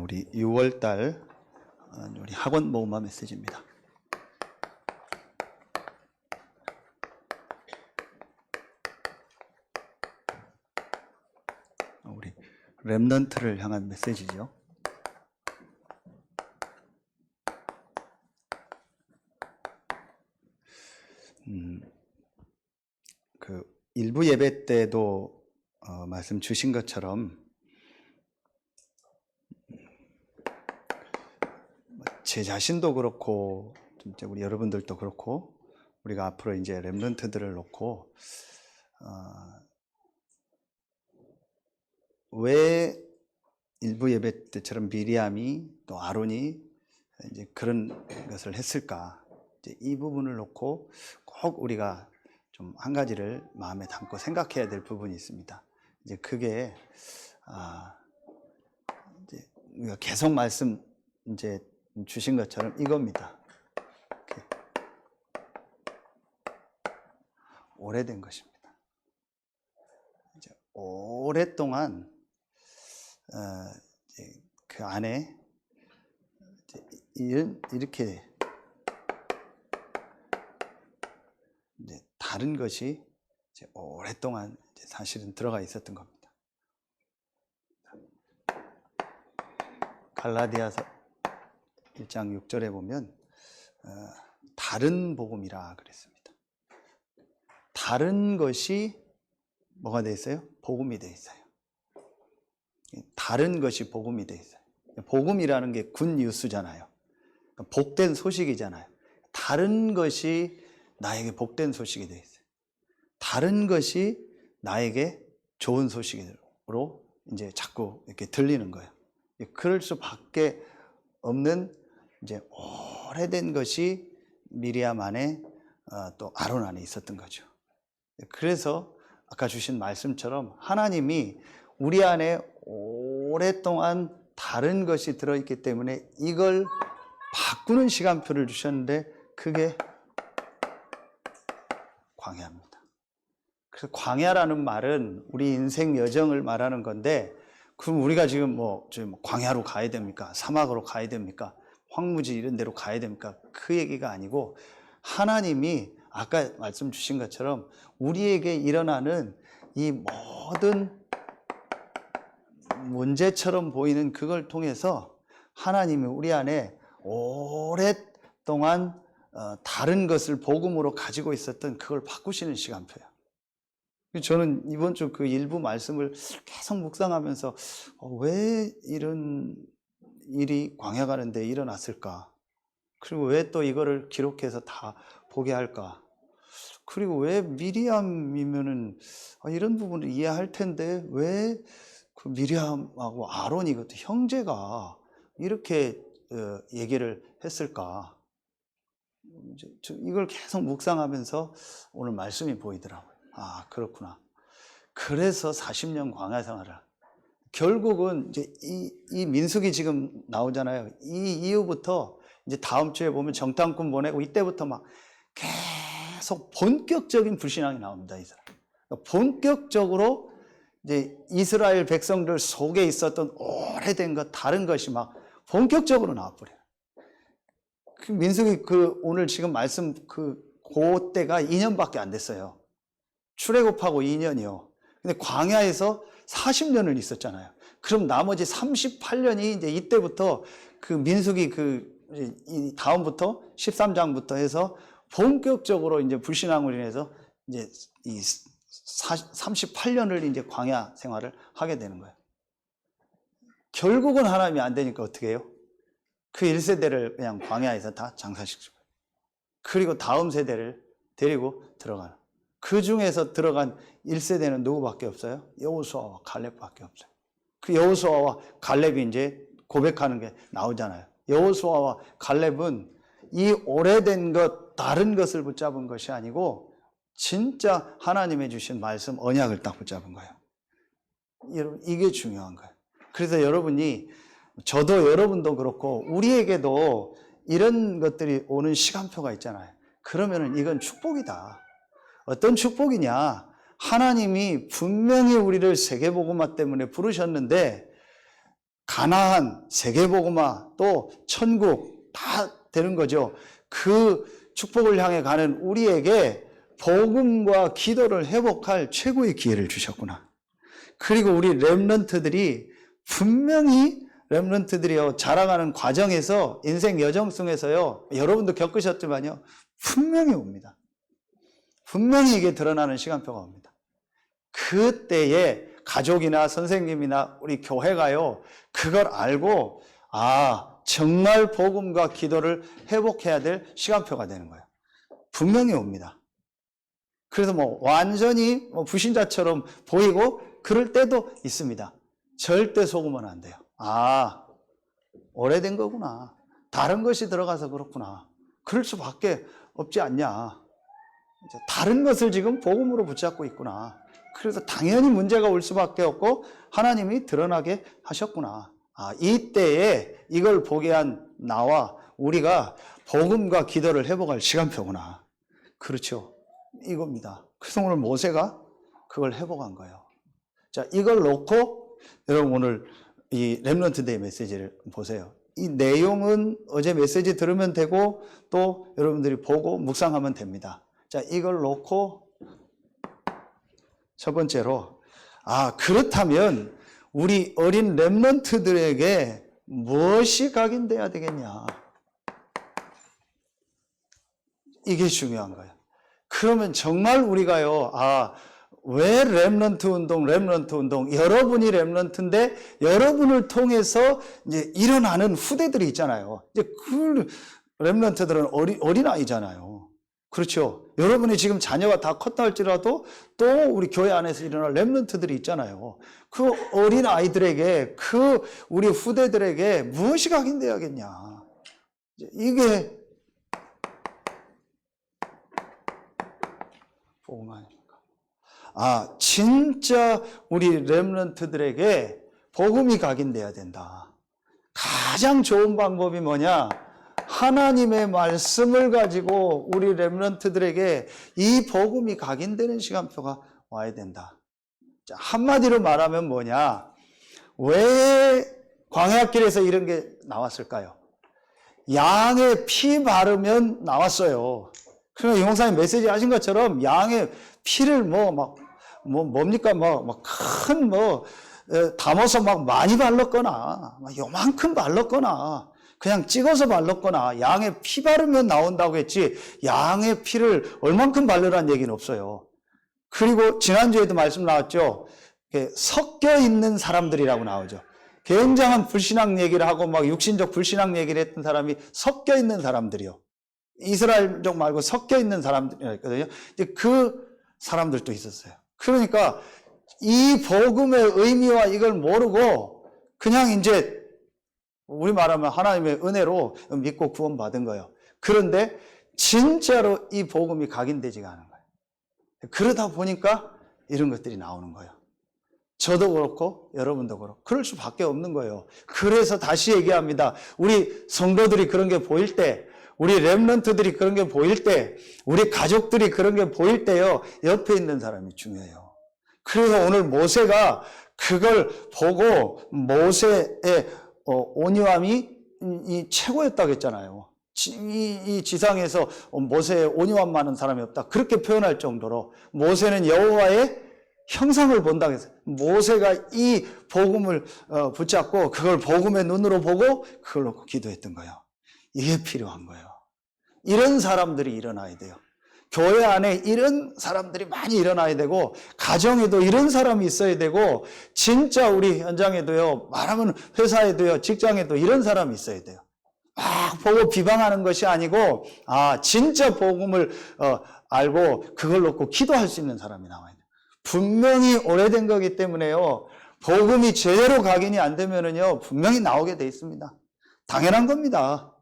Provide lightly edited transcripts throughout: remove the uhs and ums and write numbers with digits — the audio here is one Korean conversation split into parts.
우리 6월달 우리 학원 모음화 메시지입니다. 우리 렘넌트를 향한 메시지죠. 그 일부 예배 때도 말씀 주신 것처럼 제 자신도 그렇고 진짜 우리 여러분들도 그렇고 우리가 앞으로 이제 렘넌트들을 놓고 왜 일부 예배 때처럼 미리암이 또 아론이 이제 그런 것을 했을까? 이제 이 부분을 놓고 꼭 우리가 좀 한 가지를 마음에 담고 생각해야 될 부분이 있습니다. 이제 그게 이제 우리가 계속 말씀 이제 주신 것처럼 이겁니다. 오래된 것입니다. 이제 오랫동안 그 안에 이렇게 이제 다른 것이 이제 오랫동안 이제 사실은 들어가 있었던 겁니다. 갈라디아서 1장 6절에 보면 다른 복음이라 그랬습니다. 다른 것이 뭐가 돼 있어요? 복음이 돼 있어요. 다른 것이 복음이 돼 있어요. 복음이라는 게 굿뉴스잖아요. 복된 소식이잖아요. 다른 것이 나에게 복된 소식이 돼 있어요. 다른 것이 나에게 좋은 소식으로 이제 자꾸 이렇게 들리는 거예요. 그럴 수밖에 없는 이제 오래된 것이 미리암 안에 또 아론 안에 있었던 거죠. 그래서 아까 주신 말씀처럼 하나님이 우리 안에 오랫동안 다른 것이 들어있기 때문에 이걸 바꾸는 시간표를 주셨는데 그게 광야입니다. 그래서 광야라는 말은 우리 인생 여정을 말하는 건데 그럼 우리가 지금 광야로 가야 됩니까? 사막으로 가야 됩니까? 황무지 이런 데로 가야 됩니까? 그 얘기가 아니고 하나님이 아까 말씀 주신 것처럼 우리에게 일어나는 이 모든 문제처럼 보이는 그걸 통해서 하나님이 우리 안에 오랫동안 다른 것을 복음으로 가지고 있었던 그걸 바꾸시는 시간표예요. 저는 이번 주 그 일부 말씀을 계속 묵상하면서 왜 이런 일이 광야 가는데 일어났을까? 그리고 왜 또 이거를 기록해서 다 보게 할까? 그리고 왜 미리암이면은 이런 부분을 이해할 텐데 왜 그 미리암하고 아론이 그것도 형제가 이렇게 얘기를 했을까? 이걸 계속 묵상하면서 오늘 말씀이 보이더라고요. 그렇구나. 그래서 40년 광야 생활을 결국은 이제 이 민수기 지금 나오잖아요. 이 이후부터 이제 다음 주에 보면 정탐꾼 보내고 이때부터 막 계속 본격적인 불신앙이 나옵니다. 이스라엘. 본격적으로 이제 이스라엘 백성들 속에 있었던 오래된 것, 다른 것이 막 본격적으로 나와버려요. 그 민수기 오늘 지금 말씀 그때가 2년밖에 안 됐어요. 출애굽하고 2년이요. 근데 광야에서 40년을 있었잖아요. 그럼 나머지 38년이 이제 이때부터 그 민수기 이 다음부터 13장부터 해서 본격적으로 이제 불신앙으로 인해서 이제 이 38년을 이제 광야 생활을 하게 되는 거예요. 결국은 하나님이 안 되니까 어떻게 해요? 그 1세대를 그냥 광야에서 다 장사시키고 그리고 다음 세대를 데리고 들어가는. 그 중에서 들어간 1세대는 누구밖에 없어요? 여호수아와 갈렙밖에 없어요. 그 여호수아와 갈렙이 이제 고백하는 게 나오잖아요. 여호수아와 갈렙은 이 오래된 것, 다른 것을 붙잡은 것이 아니고 진짜 하나님의 주신 말씀, 언약을 딱 붙잡은 거예요. 여러분, 이게 중요한 거예요. 그래서 여러분이, 저도 여러분도 그렇고 우리에게도 이런 것들이 오는 시간표가 있잖아요. 그러면은 이건 축복이다. 어떤 축복이냐? 하나님이 분명히 우리를 세계복음화 때문에 부르셨는데 가나안, 세계복음화, 또 천국 다 되는 거죠. 그 축복을 향해 가는 우리에게 복음과 기도를 회복할 최고의 기회를 주셨구나. 그리고 우리 렘넌트들이 분명히 자라가는 과정에서 인생 여정 속에서요, 여러분도 겪으셨지만요, 분명히 옵니다. 분명히 이게 드러나는 시간표가 옵니다. 그때에 가족이나 선생님이나 우리 교회가요, 그걸 알고 정말 복음과 기도를 회복해야 될 시간표가 되는 거예요. 분명히 옵니다. 그래서 완전히 불신자처럼 보이고 그럴 때도 있습니다. 절대 속으면 안 돼요. 오래된 거구나. 다른 것이 들어가서 그렇구나. 그럴 수밖에 없지 않냐. 다른 것을 지금 복음으로 붙잡고 있구나. 그래서 당연히 문제가 올 수밖에 없고 하나님이 드러나게 하셨구나. 이때에 이걸 보게 한 나와 우리가 복음과 기도를 회복할 시간표구나. 그렇죠. 이겁니다. 그래서 오늘 모세가 그걸 회복한 거예요. 자, 이걸 놓고 여러분 오늘 이 렘넌트 데이 메시지를 보세요. 이 내용은 어제 메시지 들으면 되고 또 여러분들이 보고 묵상하면 됩니다. 자, 이걸 놓고 첫 번째로 그렇다면 우리 어린 렘넌트들에게 무엇이 각인돼야 되겠냐? 이게 중요한 거예요. 그러면 정말 우리가요, 왜 렘넌트 운동, 여러분이 렘넌트인데 여러분을 통해서 이제 일어나는 후대들이 있잖아요. 이제 그 렘넌트들은 어린아이잖아요. 그렇죠. 여러분이 지금 자녀가 다 컸다 할지라도 또 우리 교회 안에서 일어날 렘넌트들이 있잖아요. 그 어린아이들에게, 우리 후대들에게 무엇이 각인돼야겠냐. 이게 복음 아닙니까? 진짜 우리 렘넌트들에게 복음이 각인돼야 된다. 가장 좋은 방법이 뭐냐? 하나님의 말씀을 가지고 우리 렘넌트들에게 이 복음이 각인되는 시간표가 와야 된다. 자, 한마디로 말하면 뭐냐? 왜 광야길에서 이런 게 나왔을까요? 양의 피 바르면 나왔어요. 그러니까 용사님 메시지 하신 것처럼 양의 피를 뭡니까? 담아서 많이 발랐거나, 요만큼 발랐거나, 그냥 찍어서 발랐거나, 양의 피 바르면 나온다고 했지, 양의 피를 얼만큼 바르라는 얘기는 없어요. 그리고 지난주에도 말씀 나왔죠. 섞여 있는 사람들이라고 나오죠. 굉장한 불신앙 얘기를 하고 육신적 불신앙 얘기를 했던 사람이 섞여 있는 사람들이요. 이스라엘족 말고 섞여 있는 사람들이었거든요. 이제 그 사람들도 있었어요. 그러니까 이 복음의 의미와 이걸 모르고 그냥 이제 우리 말하면 하나님의 은혜로 믿고 구원받은 거예요. 그런데 진짜로 이 복음이 각인되지가 않은 거예요. 그러다 보니까 이런 것들이 나오는 거예요. 저도 그렇고 여러분도 그렇고 그럴 수밖에 없는 거예요. 그래서 다시 얘기합니다. 우리 성도들이 그런 게 보일 때, 우리 렘넌트들이 그런 게 보일 때, 우리 가족들이 그런 게 보일 때요, 옆에 있는 사람이 중요해요. 그래서 오늘 모세가 그걸 보고 모세의 온유함이 최고였다고 했잖아요. 이 지상에서 모세의 온유함 많은 사람이 없다. 그렇게 표현할 정도로 모세는 여호와의 형상을 본다고 했어요. 모세가 이 복음을 붙잡고 그걸 복음의 눈으로 보고 그걸 놓고 기도했던 거예요. 이게 필요한 거예요. 이런 사람들이 일어나야 돼요. 교회 안에 이런 사람들이 많이 일어나야 되고, 가정에도 이런 사람이 있어야 되고, 진짜 우리 현장에도요, 말하면 회사에도요, 직장에도 이런 사람이 있어야 돼요. 막 보고 비방하는 것이 아니고, 진짜 복음을 알고 그걸 놓고 기도할 수 있는 사람이 나와야 돼요. 분명히 오래된 거기 때문에요, 복음이 제대로 각인이 안 되면은요, 분명히 나오게 돼 있습니다. 당연한 겁니다.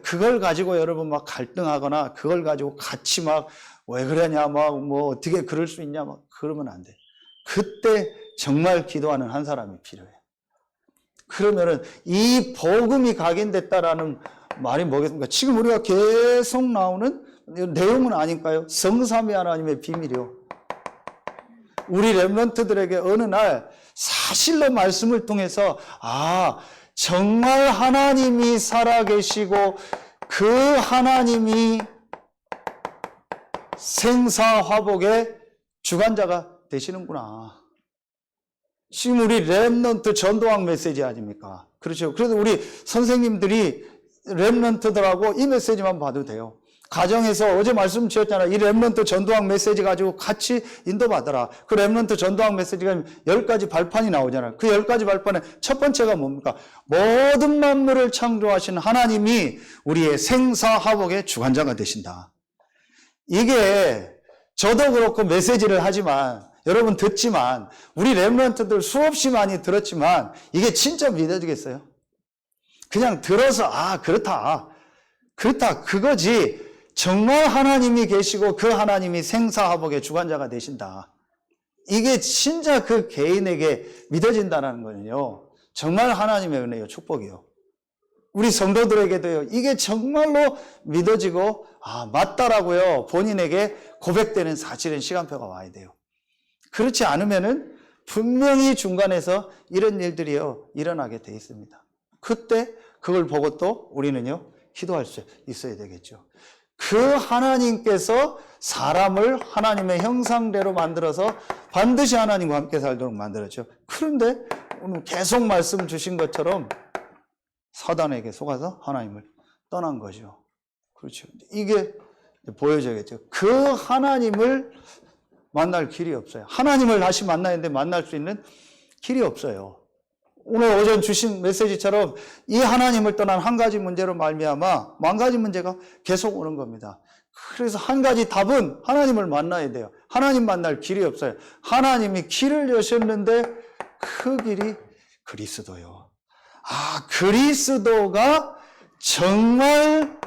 그걸 가지고 여러분 갈등하거나 그걸 가지고 같이 왜 그러냐, 어떻게 그럴 수 있냐, 그러면 안 돼. 그때 정말 기도하는 한 사람이 필요해요. 그러면은 이 복음이 각인됐다라는 말이 뭐겠습니까? 지금 우리가 계속 나오는 내용은 아닐까요? 성삼위 하나님의 비밀이요. 우리 렘넌트들에게 어느 날 사실로 말씀을 통해서 정말 하나님이 살아계시고 그 하나님이 생사화복의 주관자가 되시는구나. 지금 우리 렘넌트 전도왕 메시지 아닙니까? 그렇죠. 그래서 우리 선생님들이 렘넌트들하고 이 메시지만 봐도 돼요. 가정에서 어제 말씀 주셨잖아요. 이 렘넌트 전도왕 메시지 가지고 같이 인도받아라. 그 렘넌트 전도왕 메시지가 10가지 발판이 나오잖아요. 그 10가지 발판의 첫 번째가 뭡니까? 모든 만물을 창조하신 하나님이 우리의 생사화복의 주관자가 되신다. 이게 저도 그렇고 메시지를 하지만 여러분 듣지만 우리 렘넌트들 수없이 많이 들었지만 이게 진짜 믿어지겠어요? 그냥 들어서 그렇다 그거지. 정말 하나님이 계시고 그 하나님이 생사화복의 주관자가 되신다. 이게 진짜 그 개인에게 믿어진다는 거는요, 정말 하나님의 은혜요, 축복이요. 우리 성도들에게도요, 이게 정말로 믿어지고 맞다라고요 본인에게 고백되는 사실은 시간표가 와야 돼요. 그렇지 않으면은 분명히 중간에서 이런 일들이요 일어나게 돼 있습니다. 그때 그걸 보고 또 우리는요 기도할 수 있어야 되겠죠. 그 하나님께서 사람을 하나님의 형상대로 만들어서 반드시 하나님과 함께 살도록 만들었죠. 그런데 오늘 계속 말씀 주신 것처럼 사단에게 속아서 하나님을 떠난 거죠. 그렇죠. 이게 보여져야겠죠. 그 하나님을 만날 길이 없어요. 하나님을 다시 만나야 되는데 만날 수 있는 길이 없어요. 오늘 오전 주신 메시지처럼 이 하나님을 떠난 한 가지 문제로 말미암아 만 가지 문제가 계속 오는 겁니다. 그래서 한 가지 답은 하나님을 만나야 돼요. 하나님 만날 길이 없어요. 하나님이 길을 여셨는데 그 길이 그리스도요. 그리스도가 정말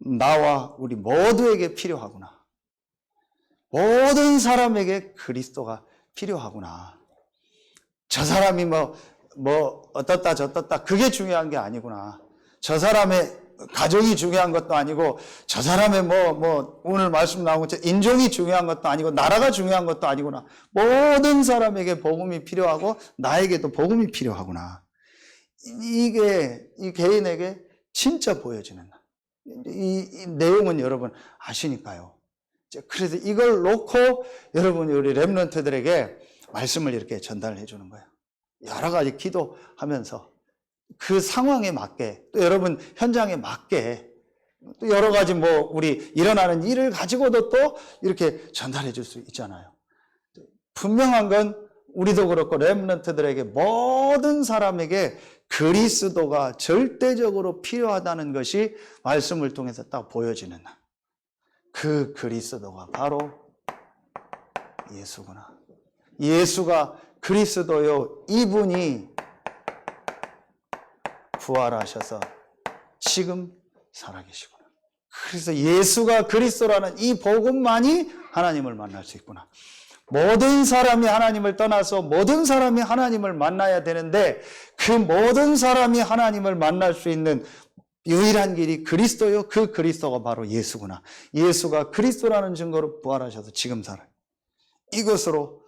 나와 우리 모두에게 필요하구나. 모든 사람에게 그리스도가 필요하구나. 저 사람이 어떻다 저떻다 그게 중요한 게 아니구나. 저 사람의 가정이 중요한 것도 아니고 저 사람의 오늘 말씀 나온 것처럼 인종이 중요한 것도 아니고 나라가 중요한 것도 아니구나. 모든 사람에게 복음이 필요하고 나에게도 복음이 필요하구나. 이게 이 개인에게 진짜 보여지는 이 내용은 여러분 아시니까요. 그래서 이걸 놓고 여러분이 우리 렘넌트들에게 말씀을 이렇게 전달해 주는 거예요. 여러 가지 기도하면서 그 상황에 맞게 또 여러분 현장에 맞게 또 여러 가지 우리 일어나는 일을 가지고도 또 이렇게 전달해 줄 수 있잖아요. 분명한 건 우리도 그렇고 렘넌트들에게 모든 사람에게 그리스도가 절대적으로 필요하다는 것이 말씀을 통해서 딱 보여지는 그 그리스도가 바로 예수구나. 예수가 그리스도요. 이분이 부활하셔서 지금 살아계시구나. 그래서 예수가 그리스도라는 이 복음만이 하나님을 만날 수 있구나. 모든 사람이 하나님을 떠나서 모든 사람이 하나님을 만나야 되는데 그 모든 사람이 하나님을 만날 수 있는 유일한 길이 그리스도요. 그 그리스도가 바로 예수구나. 예수가 그리스도라는 증거로 부활하셔서 지금 살아요. 이것으로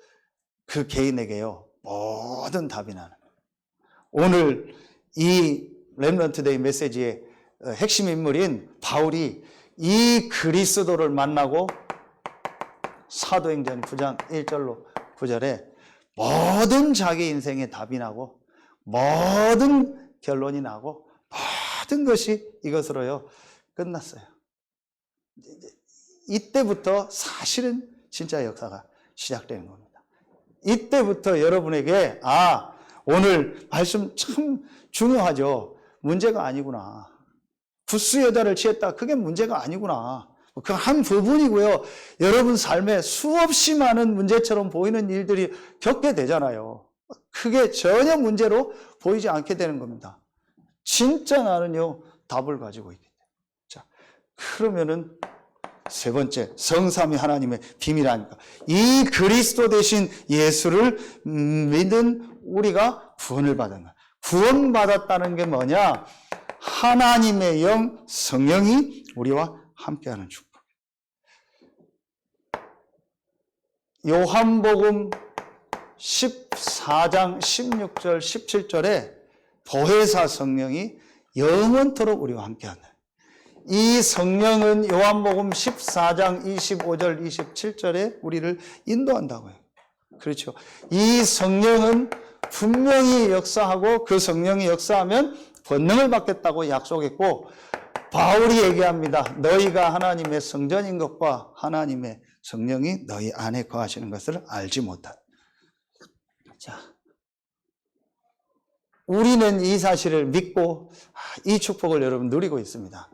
그 개인에게요 모든 답이 나는 거예요. 오늘 이 렘넌트데이 메시지의 핵심 인물인 바울이 이 그리스도를 만나고 사도행전 9장 1절로 9절에 모든 자기 인생의 답이 나고 모든 결론이 나고 모든 것이 이것으로요 끝났어요. 이때부터 사실은 진짜 역사가 시작되는 겁니다. 이때부터 여러분에게 오늘 말씀 참 중요하죠. 문제가 아니구나. 구스 여자를 취했다. 그게 문제가 아니구나. 그 한 부분이고요. 여러분 삶에 수없이 많은 문제처럼 보이는 일들이 겪게 되잖아요. 그게 전혀 문제로 보이지 않게 되는 겁니다. 진짜 나는요 답을 가지고 있기 때문에. 자, 그러면은 세 번째, 성삼위 하나님의 비밀 아닙니까? 이 그리스도 대신 예수를 믿은 우리가 구원을 받은 거야. 구원받았다는 게 뭐냐? 하나님의 영, 성령이 우리와 함께하는 축복. 요한복음 14장 16절 17절에 보혜사 성령이 영원토록 우리와 함께한다. 이 성령은 요한복음 14장 25절 27절에 우리를 인도한다고요. 그렇죠. 이 성령은 분명히 역사하고 그 성령이 역사하면 권능을 받겠다고 약속했고, 바울이 얘기합니다. 너희가 하나님의 성전인 것과 하나님의 성령이 너희 안에 거하시는 것을 알지 못한다. 자, 우리는 이 사실을 믿고 이 축복을 여러분 누리고 있습니다.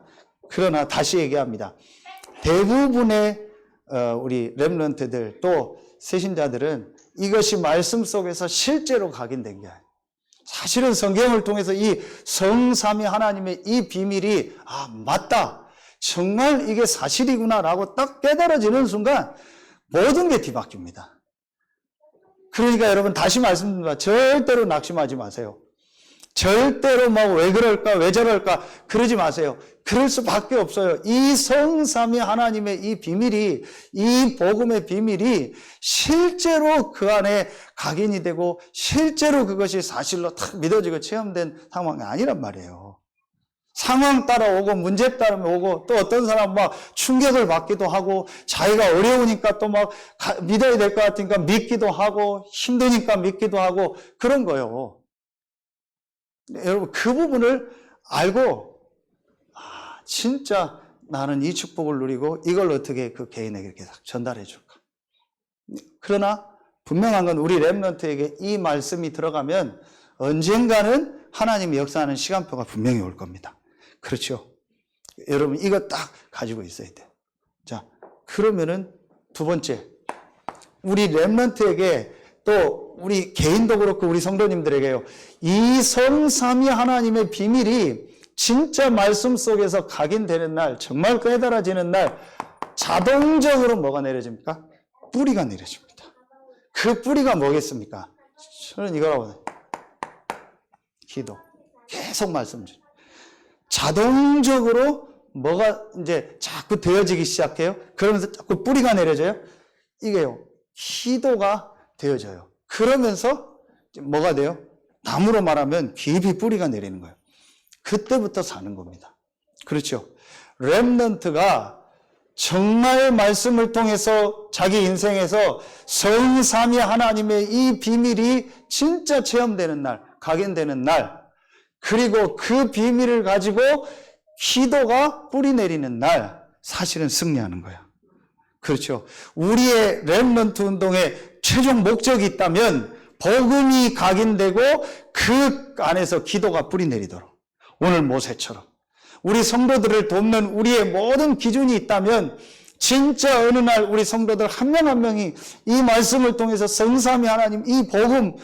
그러나 다시 얘기합니다. 대부분의 우리 렘넌트들 또 새신자들은 이것이 말씀 속에서 실제로 각인된 게 아니에요. 사실은 성경을 통해서 이 성삼위 하나님의 이 비밀이 맞다, 정말 이게 사실이구나 라고 딱 깨달아지는 순간 모든 게 뒤바뀝니다. 그러니까 여러분 다시 말씀드립니다. 절대로 낙심하지 마세요. 절대로 왜 그럴까 왜 저럴까 그러지 마세요. 그럴 수밖에 없어요. 이 성삼위 하나님의 이 비밀이, 이 복음의 비밀이 실제로 그 안에 각인이 되고 실제로 그것이 사실로 탁 믿어지고 체험된 상황이 아니란 말이에요. 상황 따라 오고 문제 따라 오고 또 어떤 사람은 막 충격을 받기도 하고 자기가 어려우니까 또 막 믿어야 될 것 같으니까 믿기도 하고 힘드니까 믿기도 하고 그런 거예요. 여러분 그 부분을 알고 진짜 나는 이 축복을 누리고 이걸 어떻게 그 개인에게 이렇게 전달해 줄까. 그러나 분명한 건 우리 렘넌트에게 이 말씀이 들어가면 언젠가는 하나님이 역사하는 시간표가 분명히 올 겁니다. 그렇죠? 여러분 이거 딱 가지고 있어야 돼요. 자, 그러면은 두 번째, 우리 렘넌트에게 또 우리 개인도 그렇고 우리 성도님들에게요, 이 성삼위 하나님의 비밀이 진짜 말씀 속에서 각인되는 날, 정말 깨달아지는 날 자동적으로 뭐가 내려집니까? 뿌리가 내려집니다. 그 뿌리가 뭐겠습니까? 저는 이거라고 해요. 기도. 계속 말씀 드려요. 자동적으로 뭐가 이제 자꾸 되어지기 시작해요. 그러면서 자꾸 뿌리가 내려져요. 이게요, 기도가 되어져요. 그러면서 뭐가 돼요? 나무로 말하면 깊이 뿌리가 내리는 거예요. 그때부터 사는 겁니다. 그렇죠? 렘넌트가 정말 말씀을 통해서 자기 인생에서 성삼위 하나님의 이 비밀이 진짜 체험되는 날, 각인되는 날, 그리고 그 비밀을 가지고 기도가 뿌리 내리는 날, 사실은 승리하는 거야. 그렇죠? 우리의 렘넌트 운동의 최종 목적이 있다면 복음이 각인되고 그 안에서 기도가 뿌리 내리도록, 오늘 모세처럼 우리 성도들을 돕는 우리의 모든 기준이 있다면 진짜 어느 날 우리 성도들 한 명 한 명이 이 말씀을 통해서 성삼위 하나님 이 복음,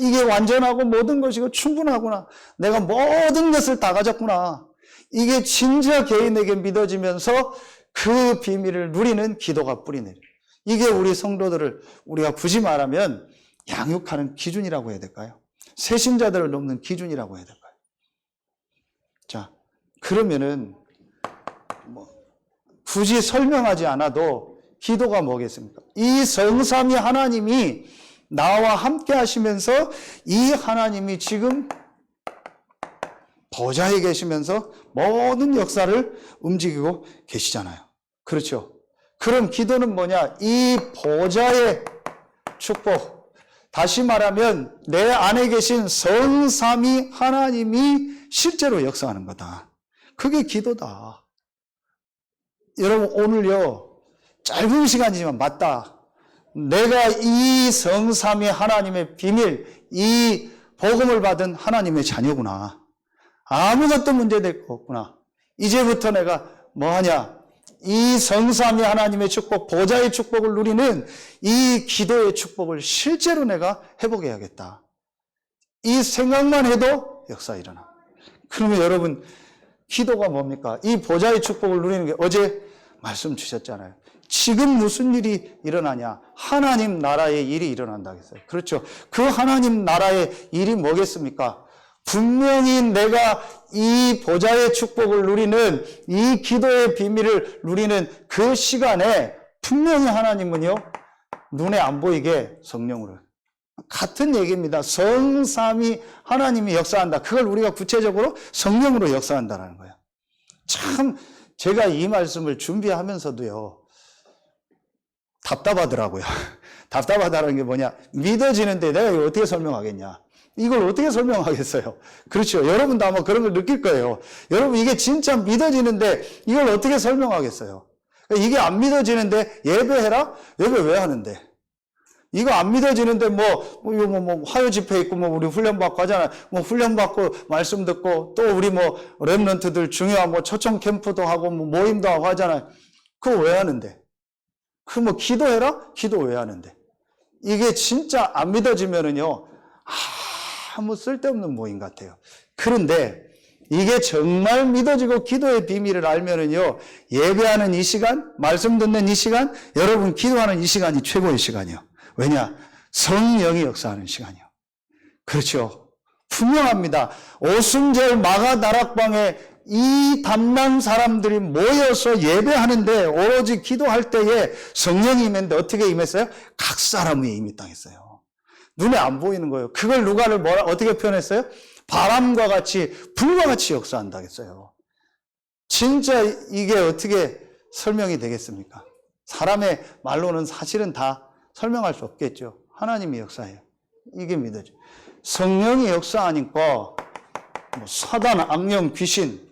이게 완전하고 모든 것이고 충분하구나, 내가 모든 것을 다 가졌구나, 이게 진짜 개인에게 믿어지면서 그 비밀을 누리는 기도가 뿌리 내려. 이게 우리 성도들을 우리가 굳이 말하면 양육하는 기준이라고 해야 될까요? 새신자들을 돕는 기준이라고 해야 될까요? 자, 그러면은 굳이 설명하지 않아도 기도가 뭐겠습니까? 이 성삼위 하나님이 나와 함께 하시면서 이 하나님이 지금 보좌에 계시면서 모든 역사를 움직이고 계시잖아요. 그렇죠? 그럼 기도는 뭐냐? 이 보좌의 축복, 다시 말하면 내 안에 계신 성삼위 하나님이 실제로 역사하는 거다. 그게 기도다. 여러분 오늘요, 짧은 시간이지만 맞다, 내가 이 성삼위 하나님의 비밀, 이 복음을 받은 하나님의 자녀구나, 아무것도 문제될 거 없구나, 이제부터 내가 뭐하냐, 이 성삼위 하나님의 축복, 보좌의 축복을 누리는 이 기도의 축복을 실제로 내가 해보게 해야겠다. 이 생각만 해도 역사 일어나. 그러면 여러분 기도가 뭡니까? 이 보좌의 축복을 누리는 게, 어제 말씀 주셨잖아요. 지금 무슨 일이 일어나냐? 하나님 나라의 일이 일어난다 했어요. 그렇죠? 그 하나님 나라의 일이 뭐겠습니까? 분명히 내가 이 보좌의 축복을 누리는, 이 기도의 비밀을 누리는 그 시간에 분명히 하나님은요, 눈에 안 보이게 성령으로. 같은 얘기입니다. 성삼위 하나님이 역사한다. 그걸 우리가 구체적으로 성령으로 역사한다는 거예요. 참 제가 이 말씀을 준비하면서도요. 답답하더라고요. 답답하다는 게 뭐냐. 믿어지는데 내가 이걸 어떻게 설명하겠냐. 이걸 어떻게 설명하겠어요. 그렇죠. 여러분도 아마 그런 걸 느낄 거예요. 여러분 이게 진짜 믿어지는데 이걸 어떻게 설명하겠어요. 이게 안 믿어지는데 예배해라? 예배 왜 하는데? 이거 안 믿어지는데 화요 집회 있고 우리 훈련 받고 하잖아요. 훈련 받고 말씀 듣고 또 우리 렘넌트들 중요한 초청 캠프도 하고 모임도 하고 하잖아요. 그거 왜 하는데? 기도해라? 기도 왜 하는데? 이게 진짜 안 믿어지면은요, 아무 쓸데없는 모임 같아요. 그런데 이게 정말 믿어지고 기도의 비밀을 알면은요, 예배하는 이 시간, 말씀 듣는 이 시간, 여러분 기도하는 이 시간이 최고의 시간이요. 왜냐? 성령이 역사하는 시간이요. 그렇죠. 분명합니다. 오순절 마가 다락방에 이 담난 사람들이 모여서 예배하는데 오로지 기도할 때에 성령이 임했는데 어떻게 임했어요? 각 사람 위에 임이 당했어요. 눈에 안 보이는 거예요. 그걸 누가를 어떻게 표현했어요? 바람과 같이 불과 같이 역사한다 했어요. 진짜 이게 어떻게 설명이 되겠습니까? 사람의 말로는 사실은 다 설명할 수 없겠죠. 하나님이 역사해요. 이게 믿어져. 성령이 역사하니까 사단, 악령, 귀신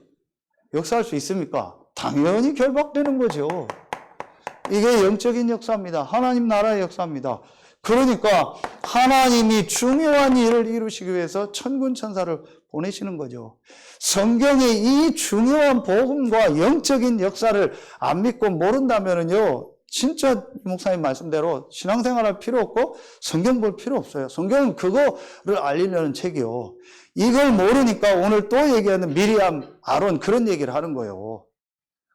역사할 수 있습니까? 당연히 결박되는 거죠. 이게 영적인 역사입니다. 하나님 나라의 역사입니다. 그러니까 하나님이 중요한 일을 이루시기 위해서 천군 천사를 보내시는 거죠. 성경의 이 중요한 복음과 영적인 역사를 안 믿고 모른다면요, 진짜 목사님 말씀대로 신앙생활할 필요 없고 성경 볼 필요 없어요. 성경은 그거를 알리려는 책이요. 이걸 모르니까 오늘 또 얘기하는 미리암, 아론 그런 얘기를 하는 거예요.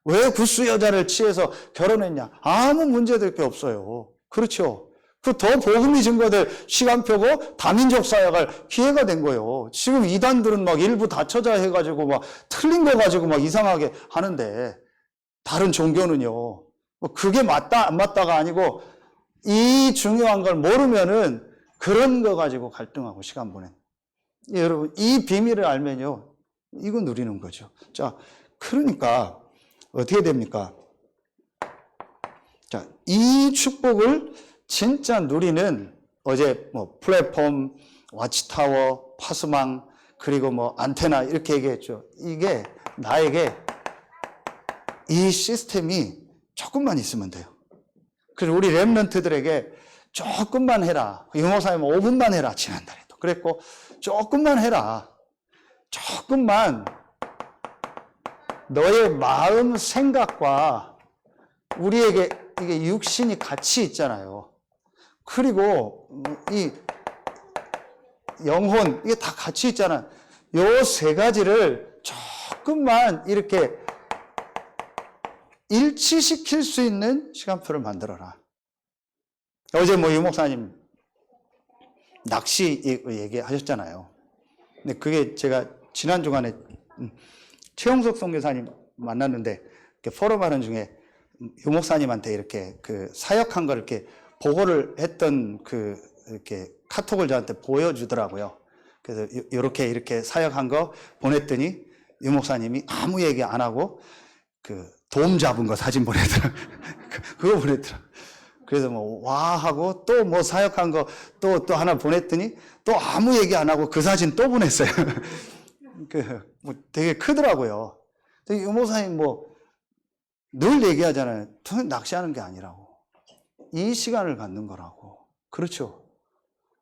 왜 구스 여자를 취해서 결혼했냐? 아무 문제될 게 없어요. 그렇죠. 그 더 복음이 증거될 시간표고 다민족 사역할 기회가 된 거예요. 지금 이단들은 일부 다처자 해가지고 틀린 거 가지고 이상하게 하는데 다른 종교는요. 그게 맞다 안 맞다가 아니고 이 중요한 걸 모르면은 그런 거 가지고 갈등하고 시간 보낸. 여러분 이 비밀을 알면요. 이거 누리는 거죠. 자, 그러니까 어떻게 됩니까? 자, 이 축복을 진짜 누리는 어제 플랫폼, 와치타워, 파수망, 그리고 안테나 이렇게 얘기했죠. 이게 나에게 이 시스템이 조금만 있으면 돼요. 그래서 우리 렘넌트들에게 조금만 해라. 유목사님 5분만 해라. 지난달에도 그랬고 조금만 해라. 조금만 너의 마음 생각과 우리에게 이게 육신이 같이 있잖아요. 그리고 이 영혼 이게 다 같이 있잖아. 요 세 가지를 조금만 이렇게 일치시킬 수 있는 시간표를 만들어라. 어제 유목사님 낚시 얘기하셨잖아요. 근데 그게 제가 지난 주간에 최용석 선교사님 만났는데 포럼하는 중에 유목사님한테 이렇게 사역한 걸 이렇게 보고를 했던 이렇게 카톡을 저한테 보여주더라고요. 그래서 이렇게 사역한 거 보냈더니 유목사님이 아무 얘기 안 하고 돔 잡은 거 사진 보내더라. 그거 보내더라. 그래서 와 하고 또 사역한 거 또 하나 보냈더니 또 아무 얘기 안 하고 그 사진 또 보냈어요. 되게 크더라고요. 유목사님 늘 얘기하잖아요. 낚시하는 게 아니라고. 이 시간을 갖는 거라고. 그렇죠.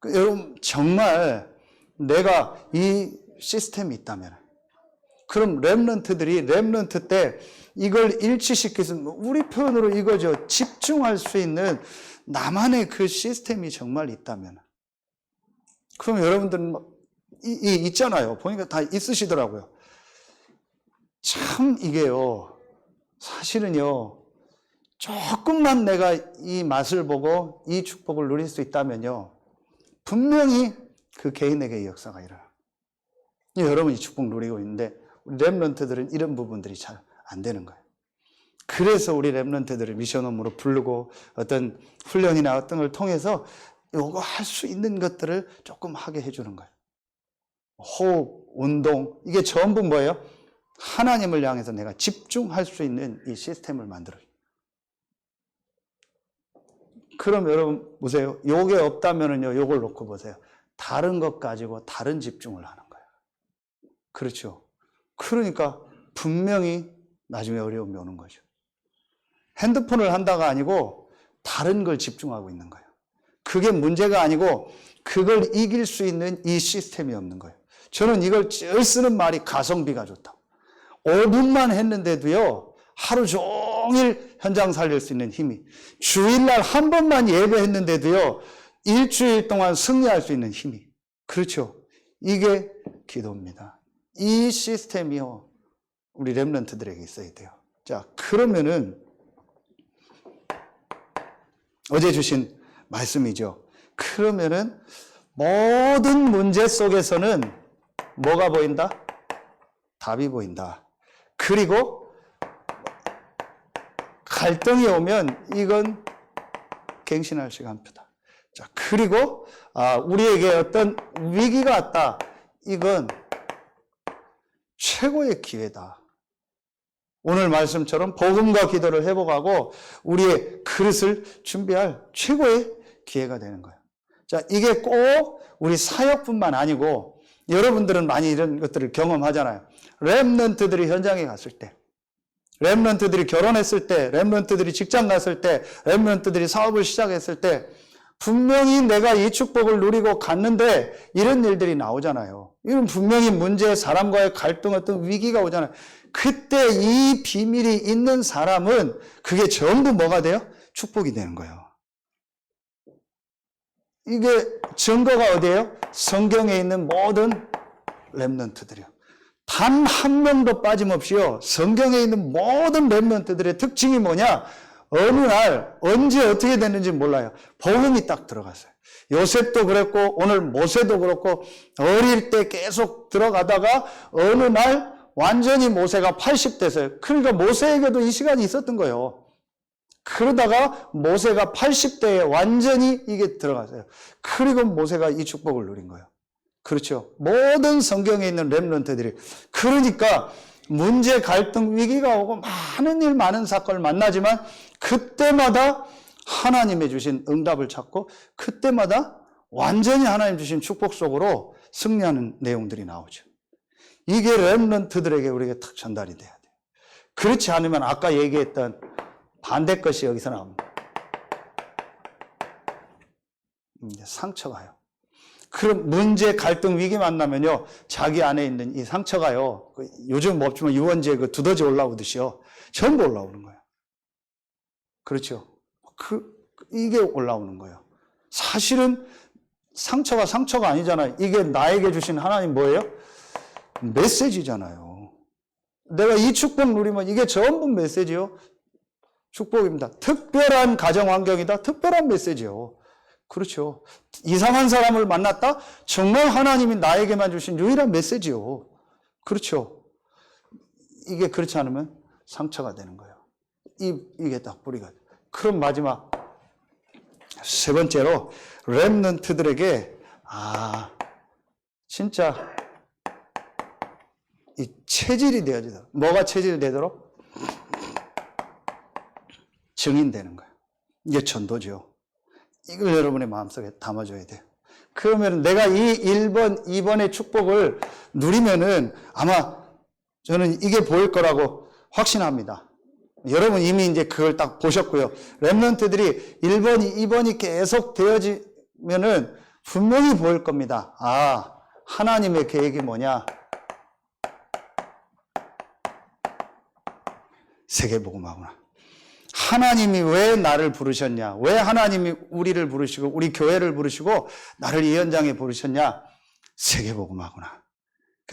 여러분 정말 내가 이 시스템이 있다면 그럼 렘넌트 때 이걸 일치시켜서 우리 표현으로 이거죠. 집중할 수 있는 나만의 그 시스템이 정말 있다면 그럼 여러분들은 있잖아요. 보니까 다 있으시더라고요. 참 이게요. 사실은요. 조금만 내가 이 맛을 보고 이 축복을 누릴 수 있다면요. 분명히 그 개인에게 이 역사가 일어나. 여러분이 축복 누리고 있는데 우리 렘넌트들은 이런 부분들이 잘 안 되는 거예요. 그래서 우리 렘넌트들을 미션홈으로 부르고 어떤 훈련이나 어떤 걸 통해서 요거 할 수 있는 것들을 조금 하게 해주는 거예요. 호흡, 운동, 이게 전부 뭐예요? 하나님을 향해서 내가 집중할 수 있는 이 시스템을 만들어요. 그럼 여러분 보세요. 요게 없다면은요, 요걸 놓고 보세요. 다른 것 가지고 다른 집중을 하는 거예요. 그렇죠. 그러니까 분명히 나중에 어려움이 오는 거죠. 핸드폰을 한다가 아니고 다른 걸 집중하고 있는 거예요. 그게 문제가 아니고 그걸 이길 수 있는 이 시스템이 없는 거예요. 저는 이걸 늘 쓰는 말이 가성비가 좋다. 5분만 했는데도요, 하루 종일 현장 살릴 수 있는 힘이, 주일날 한 번만 예배했는데도요, 일주일 동안 승리할 수 있는 힘이. 그렇죠. 이게 기도입니다. 이 시스템이요, 우리 렘넌트들에게 있어야 돼요. 자, 그러면은 어제 주신 말씀이죠. 그러면은 모든 문제 속에서는 뭐가 보인다? 답이 보인다. 그리고 갈등이 오면 이건 갱신할 시간표다. 자, 그리고 우리에게 어떤 위기가 왔다. 이건 최고의 기회다. 오늘 말씀처럼 복음과 기도를 회복하고 우리의 그릇을 준비할 최고의 기회가 되는 거예요. 자, 이게 꼭 우리 사역뿐만 아니고 여러분들은 많이 이런 것들을 경험하잖아요. 렘넌트들이 현장에 갔을 때, 렘넌트들이 결혼했을 때, 렘넌트들이 직장 갔을 때, 렘넌트들이 사업을 시작했을 때 분명히 내가 이 축복을 누리고 갔는데 이런 일들이 나오잖아요. 이런 분명히 문제, 사람과의 갈등, 어떤 위기가 오잖아요. 그때 이 비밀이 있는 사람은 그게 전부 뭐가 돼요? 축복이 되는 거예요. 이게 증거가 어디예요? 성경에 있는 모든 렘넌트들이요. 단 한 명도 빠짐없이요. 성경에 있는 모든 렘넌트들의 특징이 뭐냐? 어느 날 언제 어떻게 됐는지 몰라요. 복음이 딱 들어갔어요. 요셉도 그랬고 오늘 모세도 그렇고 어릴 때 계속 들어가다가 어느 날 완전히 모세가 80대서요. 그러니까 모세에게도 이 시간이 있었던 거예요. 그러다가 모세가 80대에 완전히 이게 들어갔어요. 그리고 모세가 이 축복을 누린 거예요. 그렇죠. 모든 성경에 있는 렘넌트들이. 그러니까 문제, 갈등, 위기가 오고 많은 일, 많은 사건을 만나지만 그때마다 하나님의 주신 응답을 찾고 그때마다 완전히 하나님 주신 축복 속으로 승리하는 내용들이 나오죠. 이게 렘넌트들에게 우리에게 탁 전달이 돼야 돼요. 그렇지 않으면 아까 얘기했던 반대 것이 여기서 나옵니다. 상처가요. 그럼 문제, 갈등, 위기 만나면요, 자기 안에 있는 이 상처가요, 요즘 없지만 유원지에 그 두더지 올라오듯이요, 전부 올라오는 거예요. 그렇죠. 이게 올라오는 거예요. 사실은 상처가 아니잖아요. 이게 나에게 주신 하나님 뭐예요? 메시지잖아요. 내가 이 축복 누리면 이게 전부 메시지요. 축복입니다. 특별한 가정 환경이다. 특별한 메시지요. 그렇죠. 이상한 사람을 만났다? 정말 하나님이 나에게만 주신 유일한 메시지요. 그렇죠. 이게 그렇지 않으면 상처가 되는 거예요. 이게 딱 뿌리가. 그럼 마지막 세 번째로 렘넌트들에게 진짜 이 체질이 되어지도록. 뭐가 체질이 되도록? 증인되는 거예요. 이게 전도죠. 이걸 여러분의 마음속에 담아줘야 돼요. 그러면 내가 이 1번, 2번의 축복을 누리면은 아마 저는 이게 보일 거라고 확신합니다. 여러분 이미 이제 그걸 딱 보셨고요. 렘넌트들이 1번, 2번이 계속 되어지면은 분명히 보일 겁니다. 하나님의 계획이 뭐냐? 세계복음화구나. 하나님이 왜 나를 부르셨냐? 왜 하나님이 우리를 부르시고 우리 교회를 부르시고 나를 이 현장에 부르셨냐? 세계복음화구나.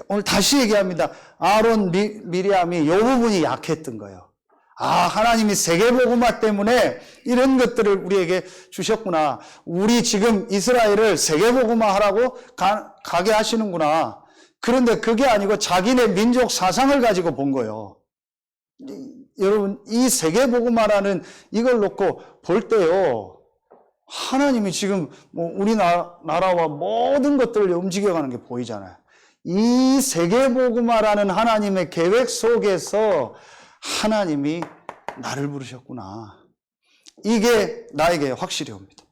오늘 다시 얘기합니다. 아론, 미리암이 이 부분이 약했던 거예요. 하나님이 세계복음화 때문에 이런 것들을 우리에게 주셨구나. 우리 지금 이스라엘을 세계복음화하라고 가게 하시는구나. 그런데 그게 아니고 자기네 민족 사상을 가지고 본 거예요. 여러분, 이 세계복음화라는 이걸 놓고 볼 때요, 하나님이 지금 뭐 우리나라와 모든 것들을 움직여가는 게 보이잖아요. 이 세계복음화라는 하나님의 계획 속에서 하나님이 나를 부르셨구나. 이게 나에게 확실히 옵니다.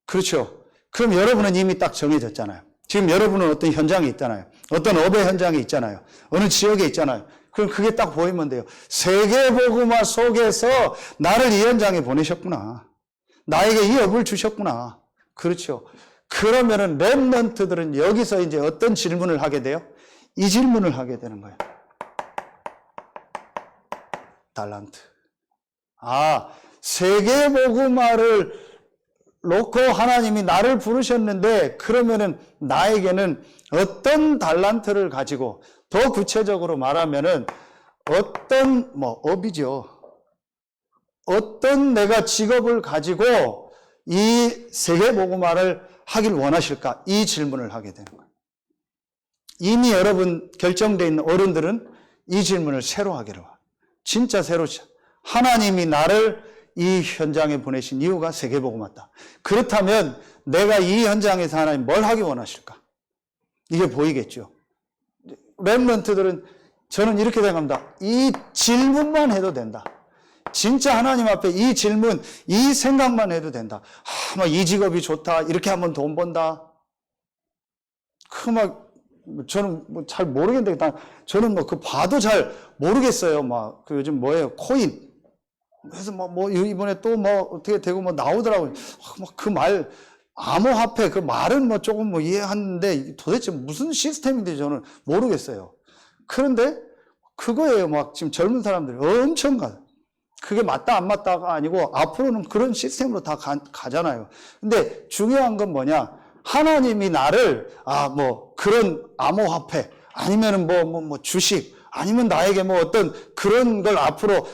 그렇죠? 그럼 여러분은 이미 딱 정해졌잖아요. 지금 여러분은 어떤 현장에 있잖아요. 어떤 업의 현장에 있잖아요. 어느 지역에 있잖아요. 그럼 그게 딱 보이면 돼요. 세계복음화 속에서 나를 이 현장에 보내셨구나. 나에게 이 업을 주셨구나. 그렇죠. 그러면은 렘넌트들은 여기서 이제 어떤 질문을 하게 돼요? 이 질문을 하게 되는 거예요. 달란트. 아, 세계복음화를 놓고 하나님이 나를 부르셨는데 그러면은 나에게는 어떤 달란트를 가지고 더 구체적으로 말하면은 어떤 업이죠. 어떤 내가 직업을 가지고 이 세계복음화를 하길 원하실까? 이 질문을 하게 되는 거예요. 이미 여러분 결정되어 있는 어른들은 이 질문을 새로 하기로 해요. 진짜 새로 하나님이 나를 이 현장에 보내신 이유가 세계복음화다. 그렇다면 내가 이 현장에서 하나님 뭘 하기 원하실까? 이게 보이겠죠. 렘넌트들은 저는 이렇게 생각합니다. 이 질문만 해도 된다. 진짜 하나님 앞에 이 질문, 이 생각만 해도 된다. 이 직업이 좋다. 이렇게 하면 돈 번다. 저는 잘 모르겠는데, 저는 그 봐도 잘 모르겠어요. 그 요즘 뭐예요? 코인. 그래서 이번에 또 어떻게 되고 나오더라고요. 그 말, 암호화폐 그 말은 조금 이해하는데 도대체 무슨 시스템인지 저는 모르겠어요. 그런데 그거예요. 지금 젊은 사람들이 엄청 그게 맞다 안 맞다가 아니고 앞으로는 그런 시스템으로 다 가잖아요. 근데 중요한 건 뭐냐? 하나님이 나를 그런 암호화폐 아니면은 주식 아니면 나에게 어떤 그런 걸 앞으로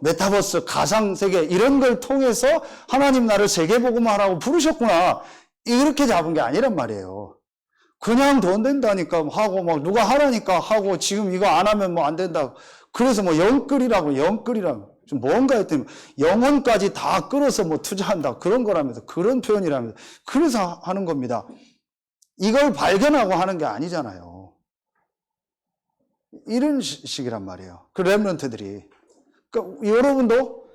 메타버스 가상세계 이런 걸 통해서 하나님 나를 세계복음화라고 부르셨구나. 이렇게 잡은 게 아니란 말이에요. 그냥 돈 된다니까 하고 누가 하라니까 하고 지금 이거 안 하면 안 된다. 그래서 영끌이라고 좀 뭔가 했더니 영혼까지 다 끌어서 투자한다. 그런 거라면서 그런 표현이라면서 그래서 하는 겁니다. 이걸 발견하고 하는 게 아니잖아요. 이런 식이란 말이에요. 그 렘넌트들이. 그러니까 여러분도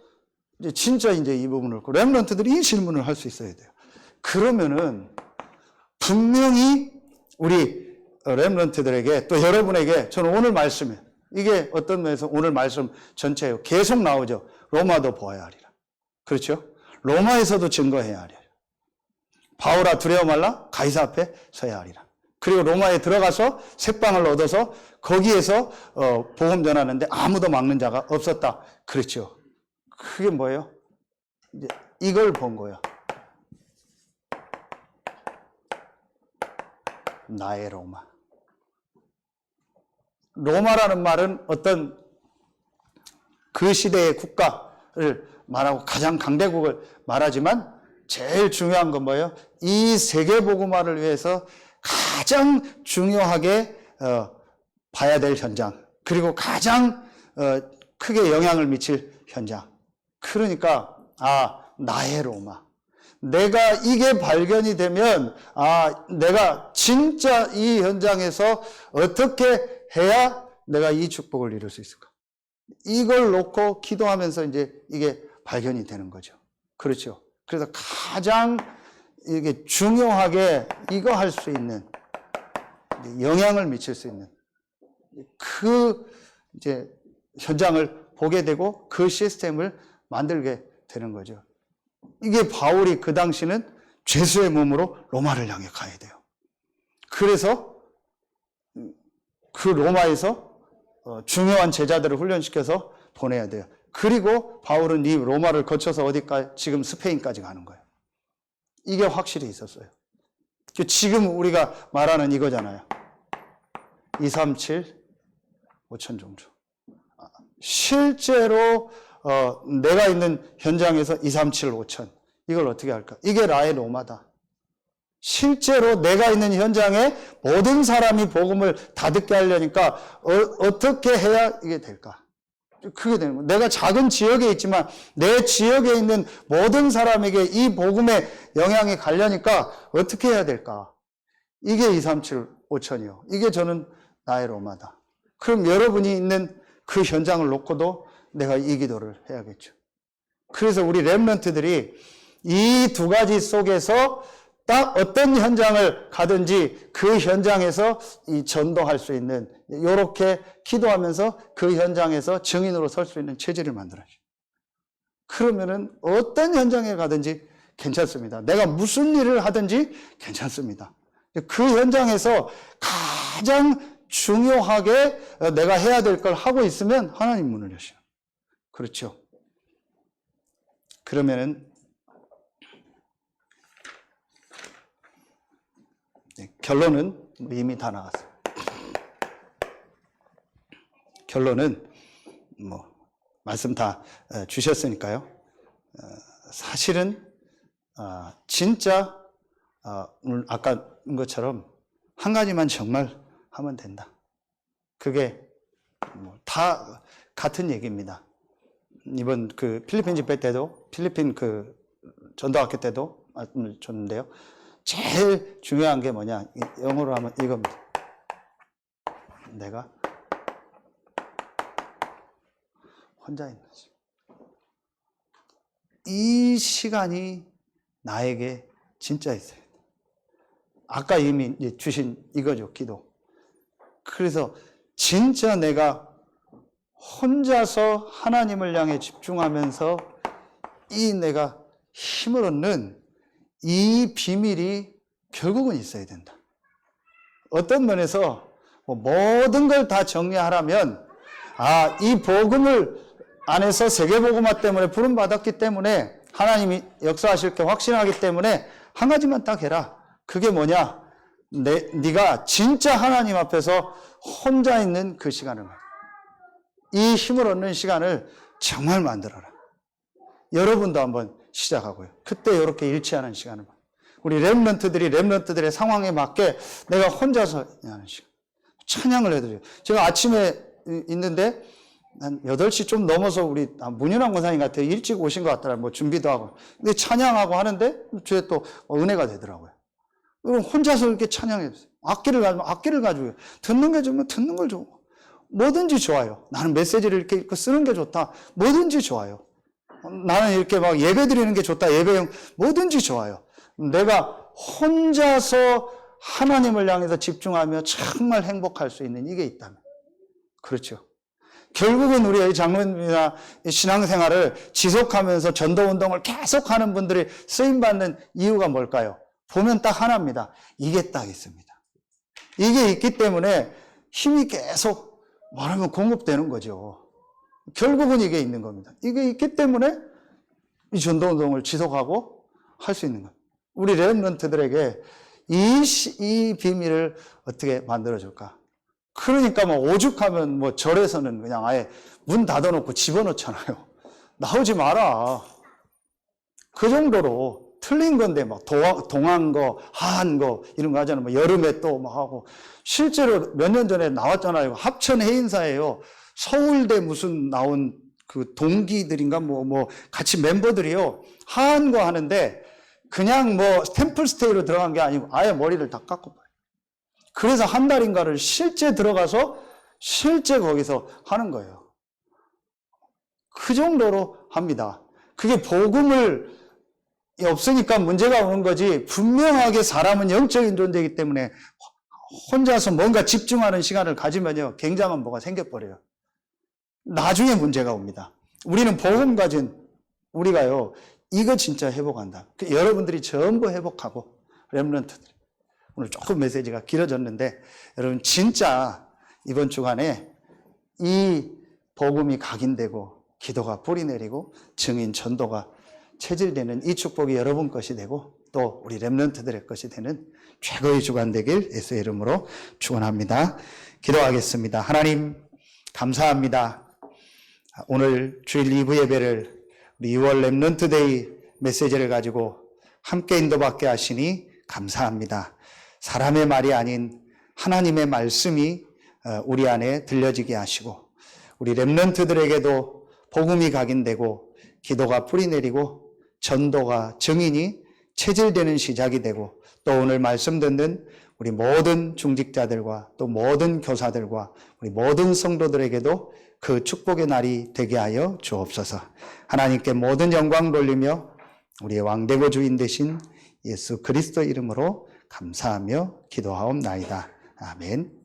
진짜 이 부분을 렘넌트들이 이 질문을 할 수 있어야 돼요. 그러면은 분명히 우리 렘넌트들에게 또 여러분에게 저는 오늘 말씀에 이게 어떤 면에서 오늘 말씀 전체예요. 계속 나오죠. 로마도 보아야 하리라. 그렇죠? 로마에서도 증거해야 하리라. 바울아 두려워 말라 가이사 앞에 서야 하리라. 그리고 로마에 들어가서 새빵을 얻어서 거기에서 복음 전하는데 아무도 막는 자가 없었다. 그렇죠. 그게 뭐예요? 이제 이걸 본 거예요. 나의 로마. 로마라는 말은 어떤 그 시대의 국가를 말하고 가장 강대국을 말하지만 제일 중요한 건 뭐예요? 이 세계복음화를 위해서 가장 중요하게 봐야 될 현장, 그리고 가장 크게 영향을 미칠 현장. 그러니까 나의 로마. 내가 이게 발견이 되면 내가 진짜 이 현장에서 어떻게 해야 내가 이 축복을 이룰 수 있을까? 이걸 놓고 기도하면서 이제 이게 발견이 되는 거죠. 그렇죠. 그래서 가장 이게 중요하게 이거 할 수 있는 영향을 미칠 수 있는 그 이제 현장을 보게 되고 그 시스템을 만들게 되는 거죠. 이게 바울이 그 당시는 죄수의 몸으로 로마를 향해 가야 돼요. 그래서 그 로마에서 중요한 제자들을 훈련시켜서 보내야 돼요. 그리고 바울은 이 로마를 거쳐서 어디까지? 지금 스페인까지 가는 거예요. 이게 확실히 있었어요. 지금 우리가 말하는 이거잖아요. 237, 5천 종주. 실제로 내가 있는 현장에서 237, 5천. 이걸 어떻게 할까? 이게 나의 로마다. 실제로 내가 있는 현장에 모든 사람이 복음을 다 듣게 하려니까 어떻게 해야 이게 될까? 크게 되는 거예요. 내가 작은 지역에 있지만 내 지역에 있는 모든 사람에게 이 복음의 영향이 가려니까 어떻게 해야 될까? 이게 237 5천이요. 이게 저는 나의 로마다. 그럼 여러분이 있는 그 현장을 놓고도 내가 이 기도를 해야겠죠. 그래서 우리 렘넌트들이 이 두 가지 속에서 딱 어떤 현장을 가든지 그 현장에서 이 전도할 수 있는, 이렇게 기도하면서 그 현장에서 증인으로 설 수 있는 체질을 만들어야죠. 그러면은 어떤 현장에 가든지 괜찮습니다. 내가 무슨 일을 하든지 괜찮습니다. 그 현장에서 가장 중요하게 내가 해야 될 걸 하고 있으면 하나님 문을 여셔요. 그렇죠. 그러면은 결론은 이미 다 나갔어요. 결론은 뭐 말씀 다 주셨으니까요. 사실은 진짜 오늘 아까 것처럼 한 가지만 정말 하면 된다. 그게 다 같은 얘기입니다. 이번 그 필리핀 집회 때도, 필리핀 그 전도학교 때도 말씀을 줬는데요. 제일 중요한 게 뭐냐? 영어로 하면 이겁니다. 내가 혼자 있는 거지. 이 시간이 나에게 진짜 있어요. 아까 이미 주신 이거죠, 기도. 그래서 진짜 내가 혼자서 하나님을 향해 집중하면서 이 내가 힘을 얻는 이 비밀이 결국은 있어야 된다. 어떤 면에서 모든 걸 다 정리하라면, 이 복음을 안에서 세계복음화 때문에 부름받았기 때문에 하나님이 역사하실 게 확신하기 때문에 한 가지만 딱 해라. 그게 뭐냐? 네가 진짜 하나님 앞에서 혼자 있는 그 시간을 말이야. 이 힘을 얻는 시간을 정말 만들어라. 여러분도 한번 시작하고요. 그때 이렇게 일치하는 시간을 말이야. 우리 렘넌트들의 상황에 맞게 내가 혼자서 하는 시간. 찬양을 해드려요. 제가 아침에 있는데 한 8시 좀 넘어서 우리 문윤환 권사님 같아요. 일찍 오신 것 같더라고요. 뭐 준비도 하고. 근데 찬양하고 하는데 주에 또 은혜가 되더라고요. 그럼 혼자서 이렇게 찬양해주세요. 악기를 가지고 듣는 게 좋으면 듣는 걸 좋고 뭐든지 좋아요. 나는 메시지를 이렇게 쓰는 게 좋다. 뭐든지 좋아요. 나는 이렇게 막 예배 드리는 게 좋다. 예배용 뭐든지 좋아요. 내가 혼자서 하나님을 향해서 집중하며 정말 행복할 수 있는 이게 있다면. 그렇죠. 결국은 우리의 장로님이나 신앙생활을 지속하면서 전도운동을 계속하는 분들이 쓰임받는 이유가 뭘까요? 보면 딱 하나입니다. 이게 딱 있습니다. 이게 있기 때문에 힘이 계속 말하면 공급되는 거죠. 결국은 이게 있는 겁니다. 이게 있기 때문에 이 전도운동을 지속하고 할 수 있는 겁니다. 우리 렘넌트들에게 이 비밀을 어떻게 만들어줄까? 그러니까 뭐 오죽하면 뭐 절에서는 그냥 아예 문 닫아놓고 집어넣잖아요. 나오지 마라. 그 정도로 틀린 건데 막 동한 거, 하한 거 이런 거 하잖아요. 뭐 여름에 또 막 하고 실제로 몇 년 전에 나왔잖아요. 합천 해인사예요. 서울대 무슨 나온 그 동기들인가 뭐 같이 멤버들이요. 하한 거 하는데 그냥 뭐 템플스테이로 들어간 게 아니고 아예 머리를 다 깎고 봐요. 그래서 한 달인가를 실제 들어가서 실제 거기서 하는 거예요. 그 정도로 합니다. 그게 복음을 없으니까 문제가 오는 거지 분명하게 사람은 영적인 존재이기 때문에 혼자서 뭔가 집중하는 시간을 가지면요 굉장한 뭐가 생겨버려요. 나중에 문제가 옵니다. 우리는 복음 가진 우리가요 이거 진짜 회복한다. 여러분들이 전부 회복하고 렘넌트들 오늘 조금 메시지가 길어졌는데 여러분 진짜 이번 주간에 이 복음이 각인되고 기도가 뿌리 내리고 증인 전도가 체질되는 이 축복이 여러분 것이 되고 또 우리 렘넌트들의 것이 되는 최고의 주간 되길 예수의 이름으로 축원합니다. 기도하겠습니다. 하나님 감사합니다. 오늘 주일 2부 예배를 우리 2월 렘넌트데이 메시지를 가지고 함께 인도받게 하시니 감사합니다. 사람의 말이 아닌 하나님의 말씀이 우리 안에 들려지게 하시고 우리 렘넌트들에게도 복음이 각인되고 기도가 뿌리내리고 전도가 증인이 체질되는 시작이 되고 또 오늘 말씀 듣는 우리 모든 중직자들과 또 모든 교사들과 우리 모든 성도들에게도 그 축복의 날이 되게 하여 주옵소서. 하나님께 모든 영광 돌리며 우리의 왕되고 주인 되신 예수 그리스도 이름으로 감사하며 기도하옵나이다. 아멘.